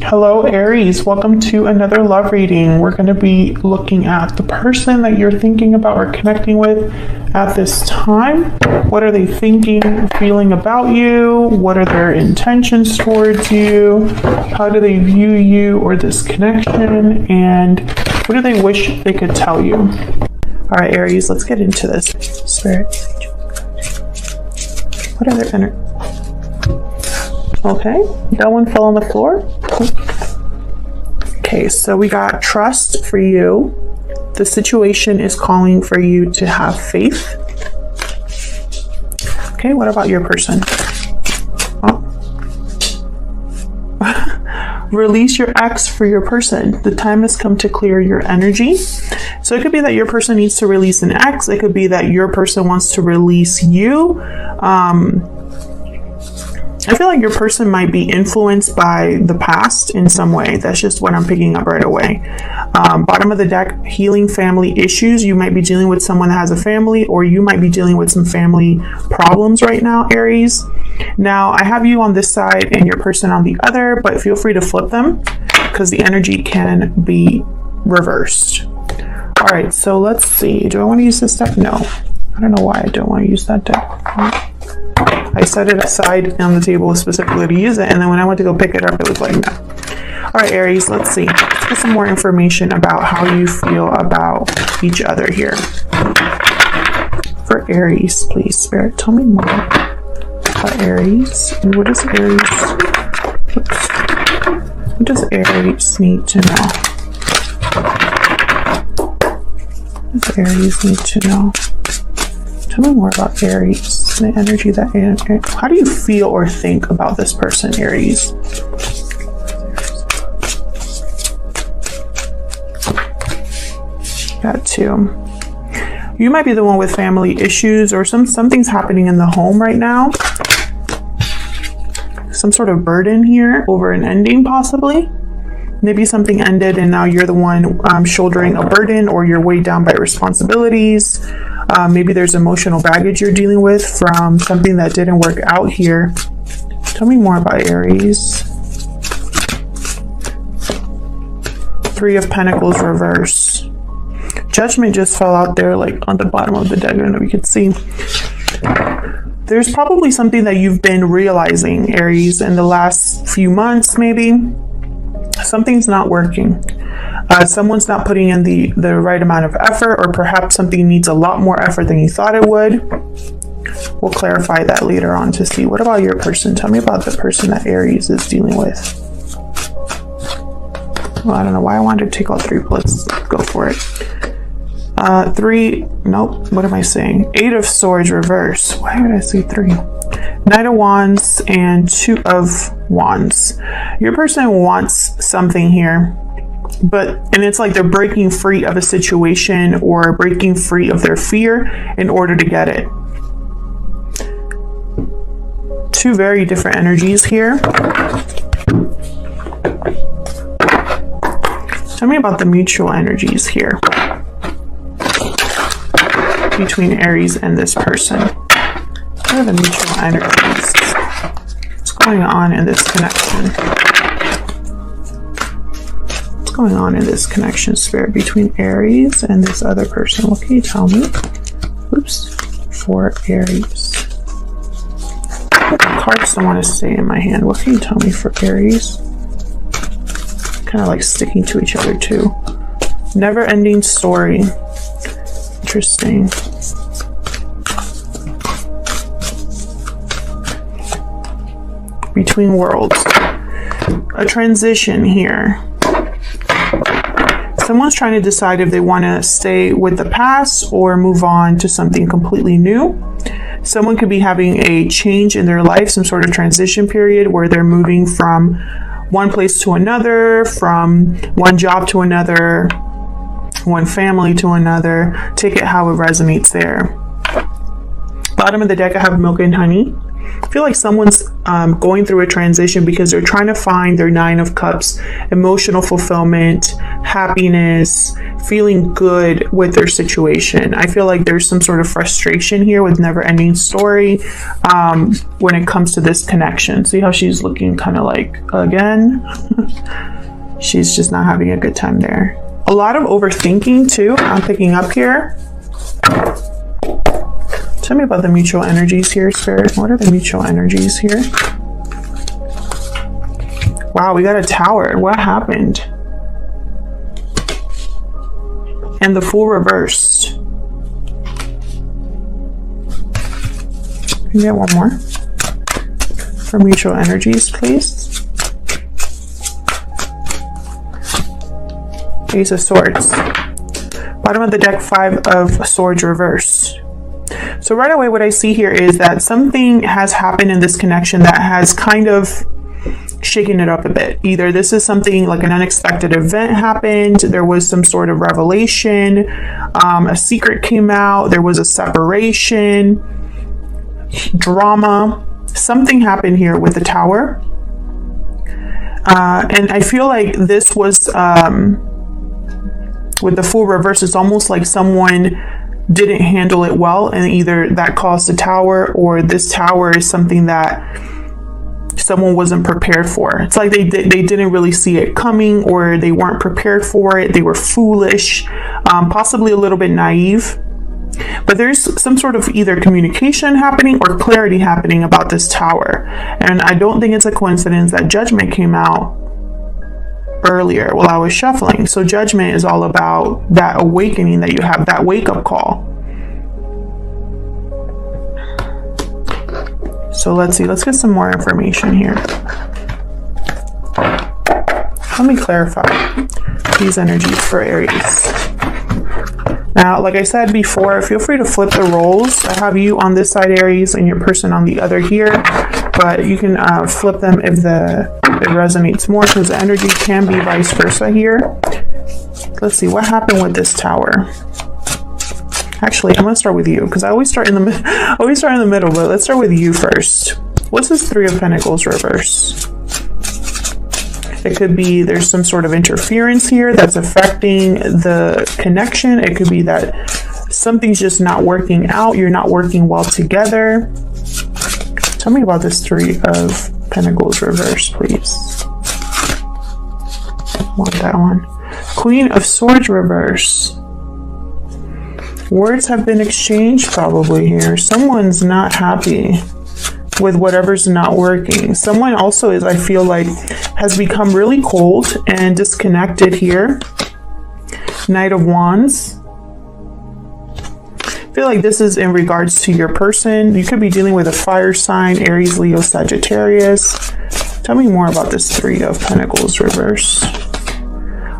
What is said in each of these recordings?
Hello Aries, welcome to another love reading. We're going to be looking at the person that you're thinking about or connecting with at this time. What are they thinking, feeling about you? What are their intentions towards you? How do they view you or this connection? And what do they wish they could tell you? All right, Aries, let's get into this. Spirit. What are their energy? Okay, that one fell on the floor. Okay, so we got trust for you. The situation is calling for you to have faith. Okay, what about your person? Oh. Release your ex for your person. The time has come to clear your energy. So it could be that your person needs to release an ex. It could be that your person wants to release you. I feel like your person might be influenced by the past in some way. That's just what I'm picking up right away. Bottom of the deck, healing family issues. You might be dealing with someone that has a family, or you might be dealing with some family problems right now, Aries. Now, I have you on this side and your person on the other, but feel free to flip them because the energy can be reversed. All right, so let's see. Do I want to use this deck? No. I don't know why I don't want to use that deck. I set it aside on the table specifically to use it, and then when I went to go pick it up, it was like, no. All right, Aries, let's see. Let's get some more information about how you feel about each other here. For Aries, please, Spirit, tell me more about Aries. And what does Aries... Oops. What does Aries need to know? What does Aries need to know? Tell me more about Aries, the energy that... How do you feel or think about this person, Aries? Got two. You might be the one with family issues, or something's happening in the home right now. Some sort of burden here over an ending, possibly. Maybe something ended and now you're the one shouldering a burden, or you're weighed down by responsibilities. Maybe there's emotional baggage you're dealing with from something that didn't work out here. Tell me more about Aries. Three of Pentacles reverse. Judgment just fell out there, like on the bottom of the deck. I don't know if you could see. There's probably something that you've been realizing, Aries, in the last few months, maybe. Something's not working. Someone's not putting in the right amount of effort, or perhaps something needs a lot more effort than you thought it would. We'll clarify that later on to see. What about your person? Tell me about the person that Aries is dealing with. Well, I don't know why I wanted to take all three, but let's go for it. Three, nope, what am I saying? Eight of Swords reverse. Why would I say three? Knight of Wands and Two of Wands. Your person wants something here, and it's like they're breaking free of a situation or breaking free of their fear in order to get it. Two very different energies here. Tell me about the mutual energies here between Aries and this person. What are the mutual energies? What's going on in this connection? What's going on in this connection, Spirit, between Aries and this other person? What can you tell me? Oops. For Aries. The cards don't want to stay in my hand. What can you tell me for Aries? Kind of like sticking to each other too. Never-ending story. Interesting. Between worlds. A transition here. Someone's trying to decide if they want to stay with the past or move on to something completely new. Someone could be having a change in their life, some sort of transition period where they're moving from one place to another, from one job to another, one family to another. Take it how it resonates there. Bottom of the deck, I have milk and honey. I feel like someone's going through a transition because they're trying to find their Nine of Cups, emotional fulfillment, happiness, feeling good with their situation. I feel like there's some sort of frustration here with never-ending story when it comes to this connection. See how she's looking kind of like, again? She's just not having a good time there. A lot of overthinking too, I'm picking up here. Tell me about the mutual energies here, Spirit. What are the mutual energies here? Wow, we got a Tower. What happened? And the Fool reversed. Can you get one more? For mutual energies, please. Ace of Swords. Bottom of the deck, Five of Swords reversed. So right away what I see here is that something has happened in this connection that has kind of shaken it up a bit. Either this is something like an unexpected event happened, there was some sort of revelation, a secret came out, there was a separation, drama, something happened here with the Tower. And I feel like this was, with the Fool reverse, it's almost like someone didn't handle it well, and either that caused a Tower, or this Tower is something that someone wasn't prepared for. It's like they didn't really see it coming, or they weren't prepared for it. They were foolish, possibly a little bit naive. But there's some sort of either communication happening or clarity happening about this Tower. And I don't think it's a coincidence that Judgment came out earlier while I was shuffling. So Judgment is all about that awakening that you have, that wake-up call. So let's see, let's get some more information here. Let me clarify these energies for Aries. Now, like I said before, feel free to flip the roles. I have you on this side, Aries, and your person on the other here. But you can flip them if it resonates more, because the energy can be vice versa here. Let's see, what happened with this Tower? Actually, I'm going to start with you, because I always start in the middle, but let's start with you first. What's this Three of Pentacles reverse? It could be there's some sort of interference here that's affecting the connection. It could be that something's just not working out. You're not working well together. Tell me about this Three of Pentacles reverse, please. I want that one. Queen of Swords reverse. Words have been exchanged probably here. Someone's not happy with whatever's not working. Someone also is, I feel like, has become really cold and disconnected here. Knight of Wands. I feel like this is in regards to your person. You could be dealing with a fire sign, Aries, Leo, Sagittarius. Tell me more about this Three of Pentacles reverse.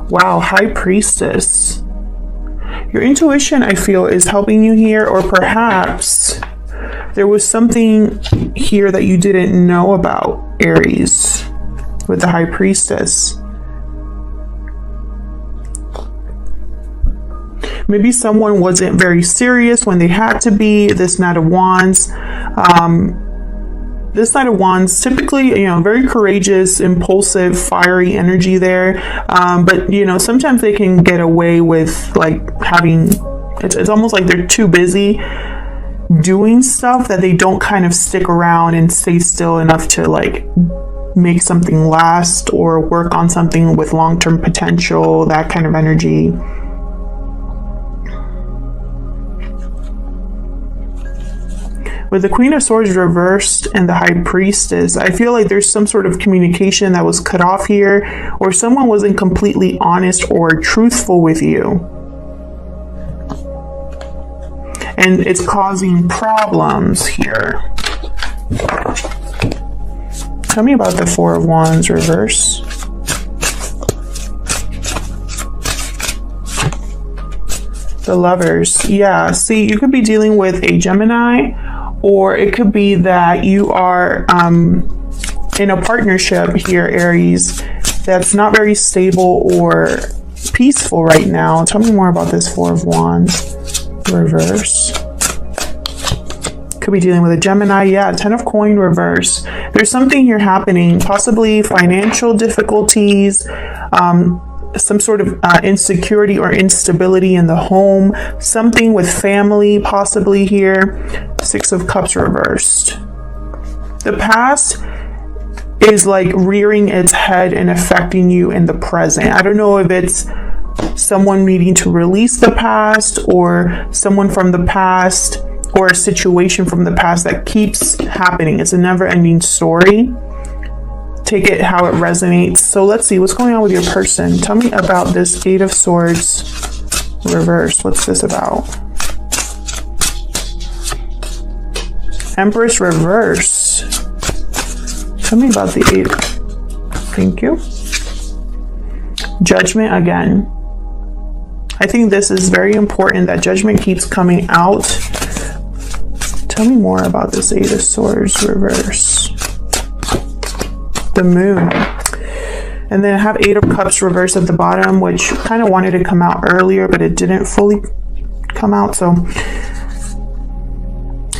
Wow, High Priestess. Your intuition, I feel, is helping you here, or perhaps there was something here that you didn't know about, Aries, with the High Priestess. Maybe someone wasn't very serious when they had to be. This Knight of Wands. This Knight of Wands, typically, very courageous, impulsive, fiery energy there. But, sometimes they can get away with, like, having, it's almost like they're too busy doing stuff that they don't kind of stick around and stay still enough to, like, make something last or work on something with long-term potential, that kind of energy. With the Queen of Swords reversed and the High Priestess, I feel like there's some sort of communication that was cut off here, or someone wasn't completely honest or truthful with you. And it's causing problems here. Tell me about the Four of Wands reverse. The Lovers. Yeah, see, you could be dealing with a Gemini, or it could be that you are in a partnership here, Aries, that's not very stable or peaceful right now. Tell me more about this Four of Wands reverse. Could be dealing with a Gemini. Yeah, 10 of coin reverse. There's something here happening, possibly financial difficulties, some sort of insecurity or instability in the home, something with family possibly here. 6 of Cups reversed. The past is like rearing its head and affecting you in the present. I don't know if it's someone needing to release the past, or someone from the past, or a situation from the past that keeps happening. It's a never-ending story. Take it how it resonates. So let's see what's going on with your person. Tell me about this 8 of Swords reversed. What's this about? Empress reverse. Tell me about the 8. Thank you. Judgment again. I think this is very important that judgment keeps coming out. Tell me more about this 8 of Swords reverse. The Moon. And then I have 8 of Cups reversed at the bottom, which kind of wanted to come out earlier, but it didn't fully come out. So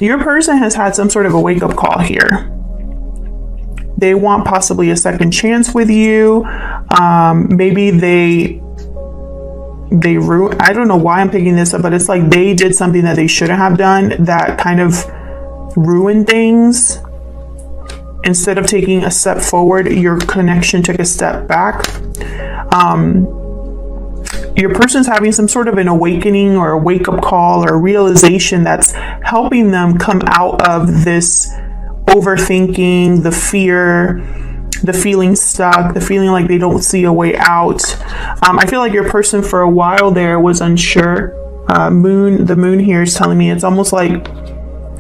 your person has had some sort of a wake-up call here. They want possibly a second chance with you. Maybe they I don't know why I'm picking this up, but it's like they did something that they shouldn't have done that kind of ruined things. Instead of taking a step forward, your connection took a step back. Your person's having some sort of an awakening or a wake-up call or a realization that's helping them come out of this overthinking, the fear, the feeling stuck, the feeling like they don't see a way out. I feel like your person for a while there was unsure. The moon here is telling me it's almost like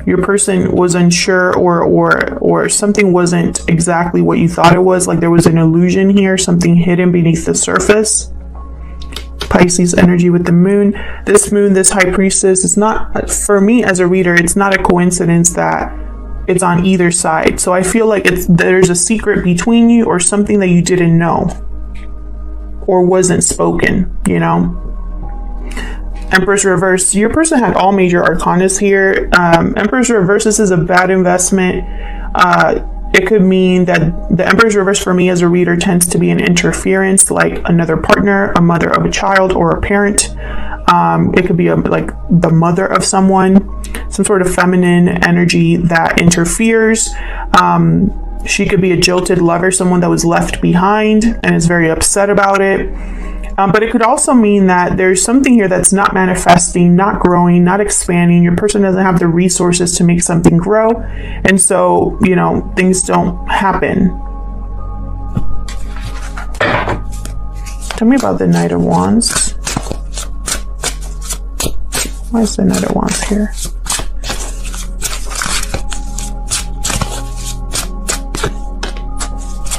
your person was unsure, or something wasn't exactly what you thought it was. Like there was an illusion here, something hidden beneath the surface. Pisces energy with the moon. This high priestess, it's not, for me as a reader, it's not a coincidence that it's on either side. So I feel like there's a secret between you, or something that you didn't know or wasn't spoken, you know. Empress reverse. Your person had all major arcanas here. Empress reverse, this is a bad investment. It could mean that the Empress reverse for me as a reader tends to be an interference, like another partner, a mother of a child, or a parent. It could be like the mother of someone, some sort of feminine energy that interferes. She could be a jilted lover, someone that was left behind and is very upset about it. But it could also mean that there's something here that's not manifesting, not growing, not expanding. Your person doesn't have the resources to make something grow. And so, you know, things don't happen. Tell me about the Knight of Wands. Why is the Knight of Wands here?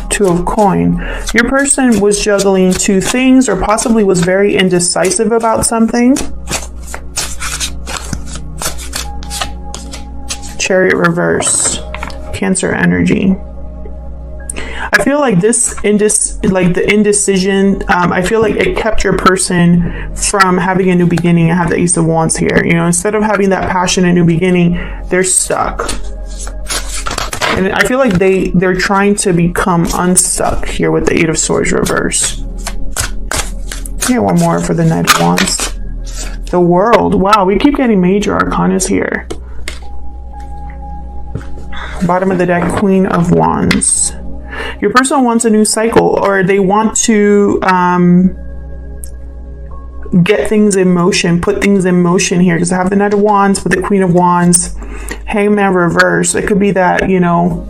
Two of Coin. Your person was juggling 2 things, or possibly was very indecisive about something. Chariot reverse. Cancer energy. I feel like the indecision, I feel like it kept your person from having a new beginning. I have the Ace of Wands here. You know, instead of having that passion and new beginning, they're stuck. And I feel like they're trying to become unstuck here with the 8 of Swords reverse. Yeah, one more for the Knight of Wands. The World. Wow, we keep getting major arcanas here. Bottom of the deck, Queen of Wands. Your person wants a new cycle, or they want to get things in motion, put things in motion here, because I have the Knight of Wands with the Queen of Wands. Hangman reverse. It could be that, you know,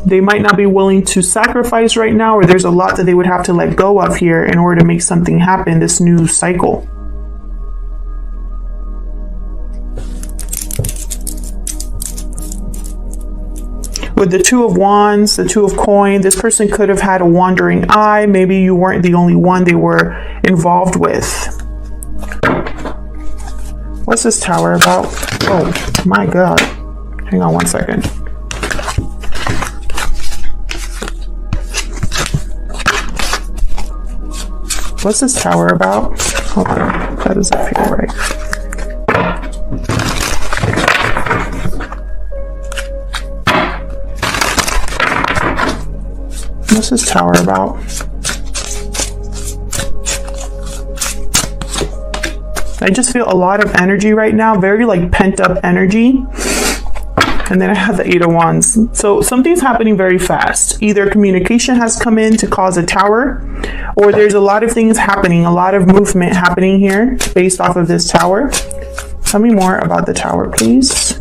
they might not be willing to sacrifice right now, or there's a lot that they would have to let go of here in order to make something happen, this new cycle. With the Two of Wands, the Two of Coin, this person could have had a wandering eye. Maybe you weren't the only one they were involved with. What's this Tower about? Oh my God. Hang on one second. What's this Tower about? Hold on. That doesn't feel right. What's this Tower about? I just feel a lot of energy right now, very like pent up energy. And then I have the 8 of Wands. So something's happening very fast. Either communication has come in to cause a Tower, or there's a lot of things happening, a lot of movement happening here based off of this Tower. Tell me more about the Tower, please.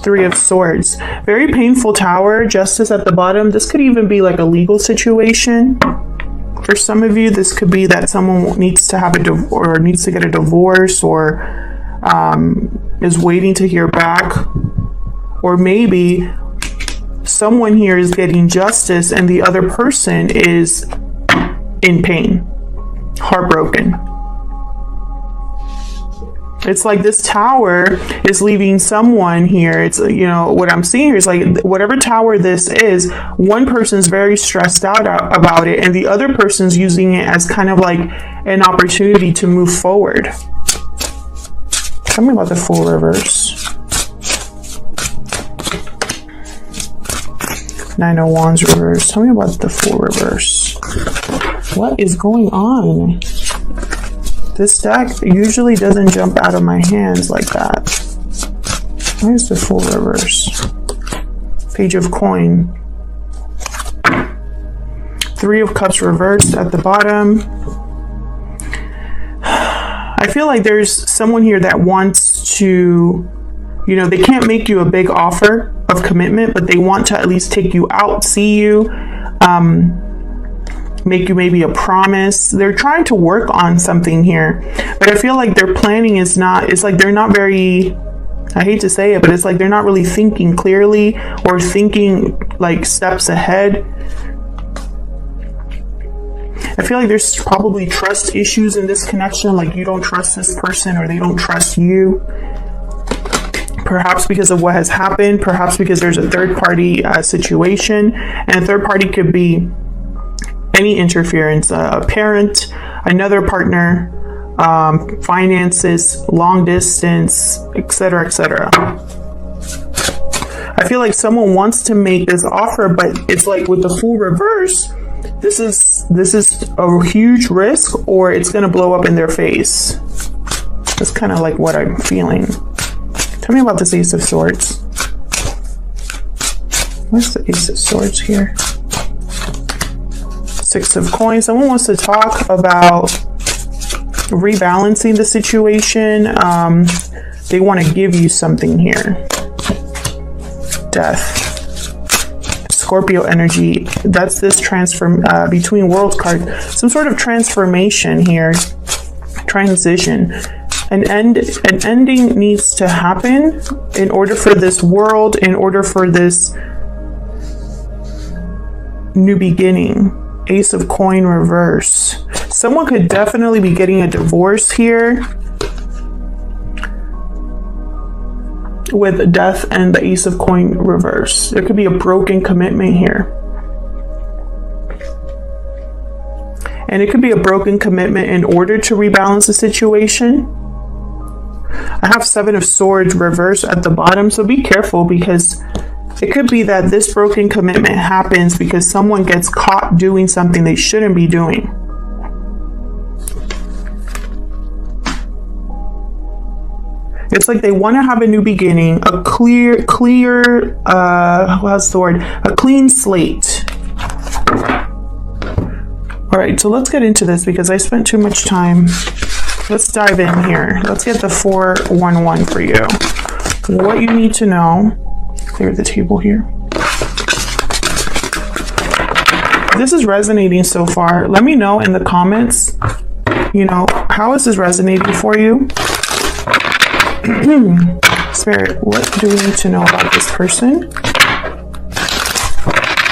Three of Swords. Very painful Tower. Justice at the bottom. This could even be like a legal situation. For some of you, this could be that someone needs to have needs to get a divorce, or is waiting to hear back. Or maybe someone here is getting justice and the other person is in pain, heartbroken. It's like this Tower is leaving someone here. It's, you know, what I'm seeing here is like whatever Tower this is, one person's very stressed out about it and the other person's using it as kind of like an opportunity to move forward. Tell me about the Fool reverse. 9 of Wands reverse. Tell me about the Fool reverse. What is going on? This deck usually doesn't jump out of my hands like that. Where's the Fool reverse? Page of Coin. 3 of Cups reversed at the bottom. I feel like there's someone here that wants to, you know, they can't make you a big offer of commitment, but they want to at least take you out, see you, make you maybe a promise. They're trying to work on something here, but I feel like their planning is not, it's like they're not very, I hate to say it, but it's like they're not really thinking clearly or thinking like steps ahead. I feel like there's probably trust issues in this connection, like you don't trust this person or they don't trust you. Perhaps because of what has happened, perhaps because there's a third party situation, and a third party could be any interference, a parent, another partner, finances, long distance, etc., etc. I feel like someone wants to make this offer, but it's like with the Fool reverse, this is a huge risk, or it's going to blow up in their face. That's kind of like what I'm feeling. Tell me about this Ace of Swords. Where's the Ace of Swords here? 6 of Coins. Someone wants to talk about rebalancing the situation. They want to give you something here. Death. Scorpio energy. That's this between worlds card. Some sort of transformation here. Transition. An ending needs to happen in order for this world, in order for this new beginning. Ace of Coin reverse. Someone could definitely be getting a divorce here with Death and the Ace of Coin reverse. There could be a broken commitment here. And it could be a broken commitment in order to rebalance the situation. I have 7 of Swords reverse at the bottom, so be careful, because it could be that this broken commitment happens because someone gets caught doing something they shouldn't be doing. It's like they want to have a new beginning, a clear, what's the word? A clean slate. All right, so let's get into this because I spent too much time. Let's dive in here. Let's get the 411 for you. What you need to know. Clear the table here. This is resonating so far. Let me know in the comments, you know, how is this resonating for you? Spirit, what do we need to know about this person?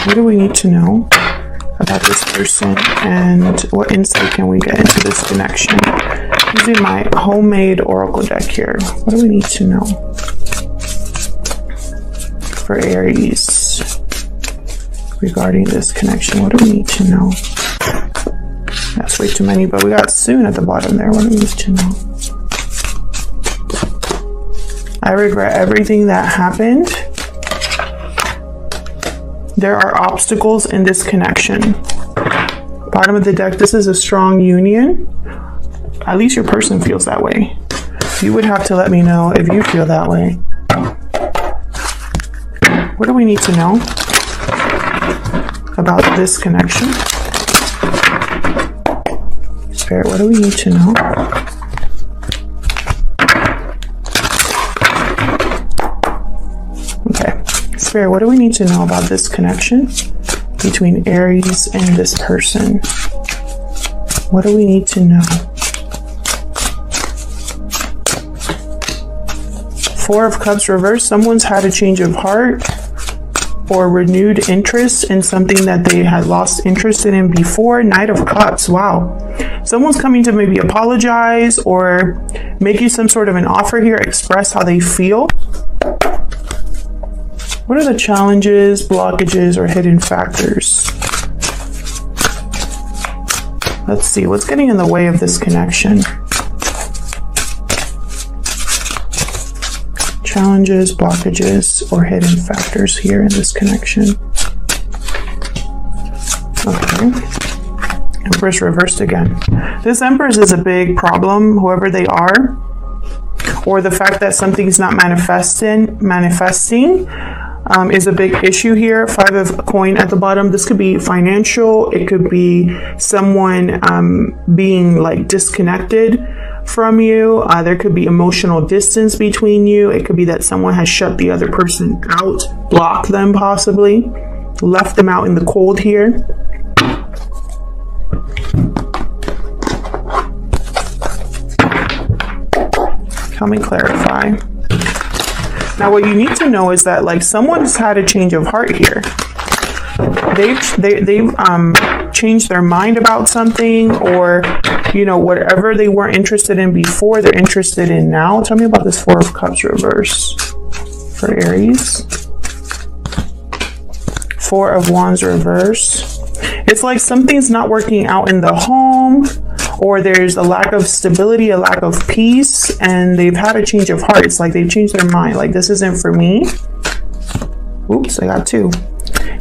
What do we need to know about this person, and what insight can we get into this connection? Using my homemade oracle deck here. What do we need to know for Aries regarding this connection? What do we need to know? That's way too many, but we got soon at the bottom there. What do we need to know? I regret everything that happened. There are obstacles in this connection. Bottom of the deck, this is a strong union. At least your person feels that way. You would have to let me know if you feel that way. What do we need to know about this connection? Spirit, what do we need to know? Okay. Spirit, what do we need to know about this connection between Aries and this person? What do we need to know? Four of Cups reversed. Someone's had a change of heart or renewed interest in something that they had lost interest in before. Knight of Cups. Wow. Someone's coming to maybe apologize or make you some sort of an offer here, express how they feel. What are the challenges, blockages, or hidden factors? Let's see, what's getting in the way of this connection? Challenges, blockages, or hidden factors here in this connection. Okay. Empress reversed again. This Empress is a big problem, whoever they are, or the fact that something's not manifesting is a big issue here. Five of coin at the bottom. This could be financial. It could be someone being like disconnected from you. There could be emotional distance between you. It could be that someone has shut the other person out, blocked them possibly, left them out in the cold here. Help me clarify. Now, what you need to know is that like someone's had a change of heart here. They've changed their mind about something, or you know, whatever they weren't interested in before, they're interested in now. Tell me about this Four of Cups reverse for Aries. Four of Wands reverse. It's like something's not working out in the home, or there's a lack of stability, a lack of peace, and they've had a change of heart. It's like they've changed their mind. Like, this isn't for me. Oops, I got two.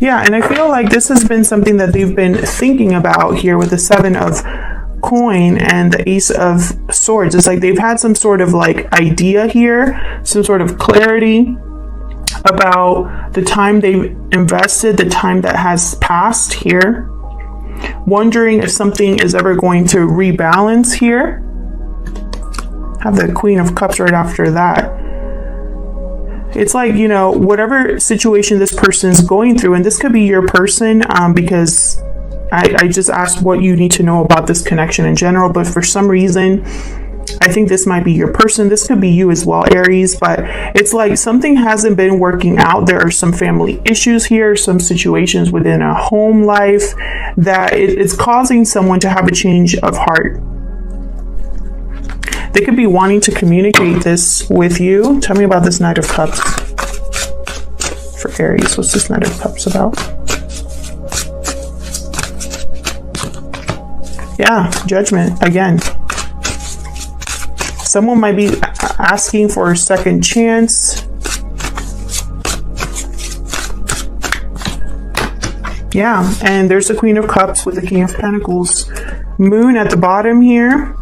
Yeah, and I feel like this has been something that they've been thinking about here with the Seven of Coin and the Ace of Swords. It's like they've had some sort of like idea here, some sort of clarity about the time they've invested, the time that has passed here. Wondering if something is ever going to rebalance here. Have the Queen of Cups right after that. It's like, you know, whatever situation this person's going through, and this could be your person, because I just asked what you need to know about this connection in general, but for some reason, I think this might be your person. This could be you as well, Aries, but it's like something hasn't been working out. There are some family issues here, some situations within a home life that it's causing someone to have a change of heart. They could be wanting to communicate this with you. Tell me about this Knight of Cups for Aries. What's this Knight of Cups about? Yeah, Judgment again. Someone might be asking for a second chance. Yeah, and there's the Queen of Cups with the King of Pentacles. Moon at the bottom here.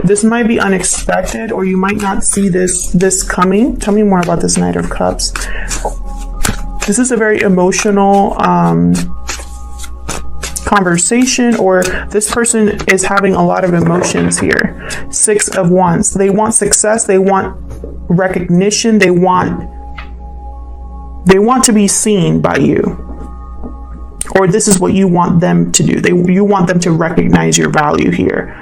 This might be unexpected, or you might not see this coming. Tell me more about this Knight of Cups. This is a very emotional conversation, or this person is having a lot of emotions here. Six of Wands. They want success. They want recognition. They want to be seen by you, or this is what you want them to do. You want them to recognize your value here,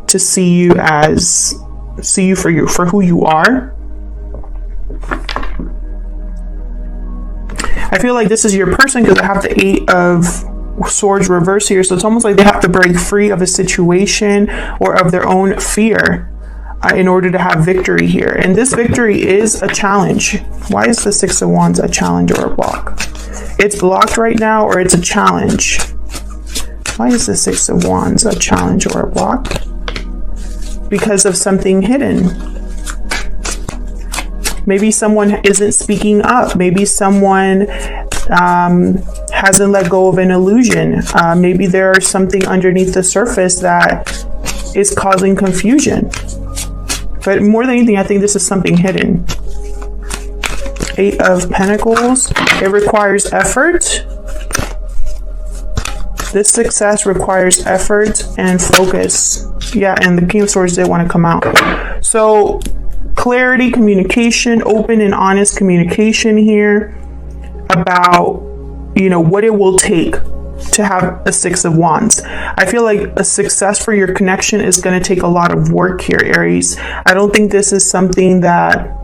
to see you for who you are. I feel like this is your person because I have the Eight of Swords reverse here, so it's almost like they have to break free of a situation or of their own fear in order to have victory here. And this victory is a challenge. Why is the Six of Wands a challenge or a block? It's blocked right now, or it's a challenge. Why is the Six of Wands a challenge or a block? Because of something hidden. Maybe someone isn't speaking up. Maybe someone hasn't let go of an illusion. Maybe there's something underneath the surface that is causing confusion. But more than anything, I think this is something hidden. 8 of Pentacles. It requires effort. This success requires effort and focus. Yeah, and the King of Swords did want to come out. So clarity, communication, open and honest communication here about, you know, what it will take to have a 6 of Wands. I feel like a success for your connection is going to take a lot of work here, Aries. I don't think this is something that...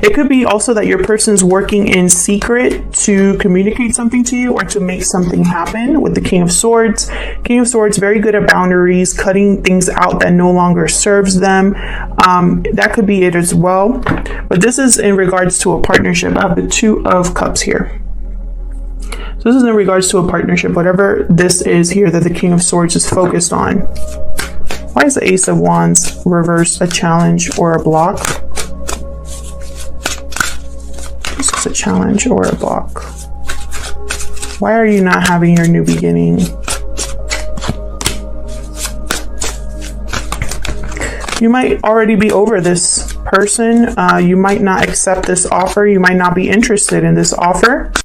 It could be also that your person's working in secret to communicate something to you or to make something happen with the King of Swords. King of Swords, very good at boundaries, cutting things out that no longer serves them. That could be it as well. But this is in regards to a partnership. I have the 2 of Cups here. So this is in regards to a partnership, whatever this is here that the King of Swords is focused on. Why is the Ace of Wands reversed a challenge or a block? This is a challenge or a block. Why are you not having your new beginning? You might already be over this person. You might not accept this offer. You might not be interested in this offer.